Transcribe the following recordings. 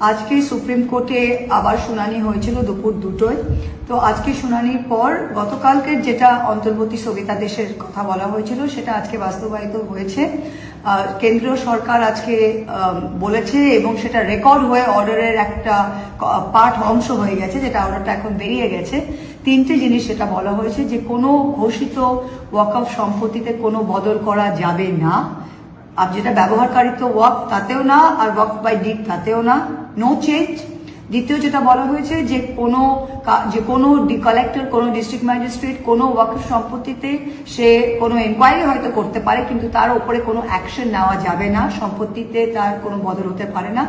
আজকে সুপ্রিম কোর্টে আবার শুনানি হয়েছিল দুপুর 2টোয়। তো আজকে শুনানির পর গতকালকের যেটা অন্তর্বর্তী স্থগিতাদেশের কথা বলা হয়েছিল সেটা আজকে বাস্তবায়িত হয়েছে। কেন্দ্রীয় সরকার আজকে বলেছে এবং সেটা রেকর্ড হয়ে অর্ডারের একটা পার্ট অংশ হয়ে গেছে, যেটা অর্ডারটা এখন বেরিয়ে গেছে। তিনটে জিনিস সেটা বলা হয়েছে যে কোনো ঘোষিত ওয়াকফ সম্পত্তিতে কোনো বদল করা যাবে না, আর যেটা ব্যবহারকারিত ওয়াকফ তাতেও না, আর ওয়াকফ বাই ডিড তাতেও না, নো চেঞ্জ। দ্বিতীয় যেটা বলা হয়েছে যে কোনো কালেক্টর, কোনো ডিস্ট্রিক্ট ম্যাজিস্ট্রেট কোনো ওয়াকফ সম্পত্তিতে সে কোনো এনকোয়ারি হয়তো করতে পারে, কিন্তু তার উপরে কোনো অ্যাকশন নেওয়া যাবে না, সম্পত্তিতে তার কোনো বদল হতে পারে না।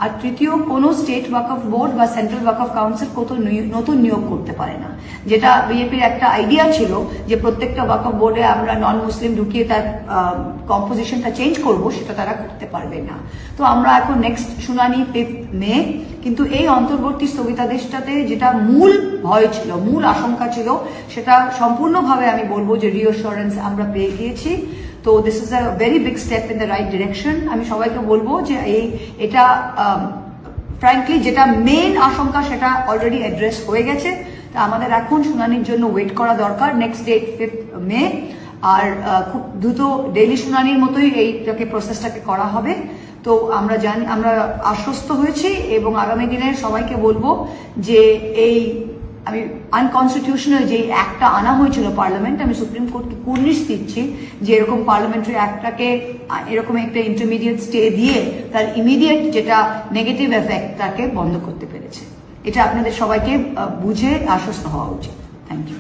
আর তৃতীয়, কোনো স্টেট ওয়াকফ বোর্ড বা সেন্ট্রাল ওয়াকফ কাউন্সিল নতুন নিয়োগ করতে পারে না। যেটা বিজেপির একটা আইডিয়া ছিল যে প্রত্যেকটা ওয়াকফ বোর্ডে আমরা নন মুসলিম ঢুকিয়ে তার কম্পোজিশনটা চেঞ্জ করব, সেটা তারা করতে পারবে না। তো আমরা এখন নেক্সট শুনানি 5 মে। কিন্তু এই অন্তর্বর্তী স্থগিতাদেশটাতে যেটা মূল ভয় ছিল, মূল আশঙ্কা ছিল, সেটা সম্পূর্ণভাবে আমি বলবো যে রিঅ্যাসুরেন্স আমরা পেয়ে গিয়েছি। তো this is a very big step in the right direction. আমি সবাইকে বলবো যে এটা ফ্র্যাঙ্কলি যেটা মেইন আশঙ্কা সেটা অলরেডি অ্যাড্রেস হয়ে গেছে। তা আমাদের এখন শুনানির জন্য ওয়েট করা দরকার, নেক্সট ডেট 5 মে। আর খুব দ্রুত ডেইলি শুনানির মতোই এইটাকে প্রসেসটাকে করা হবে। তো আমরা আশ্বস্ত হয়েছি এবং আগামী দিনে সবাইকে বলবো যে আমি আনকনস্টিটিউশনাল যে অ্যাক্টটা আনা হয়েছিল পার্লামেন্ট, আমি সুপ্রিম কোর্টকে কুর্নিশ দিচ্ছি যে এরকম পার্লামেন্টারি অ্যাক্টটাকে এরকম একটা ইন্টারমিডিয়েট স্টে দিয়ে তার ইমিডিয়েট যেটা নেগেটিভ এফেক্ট তাকে বন্ধ করতে পেরেছে। এটা আপনাদের সবাইকে বুঝে আশ্বস্ত হওয়া উচিত। Thank you.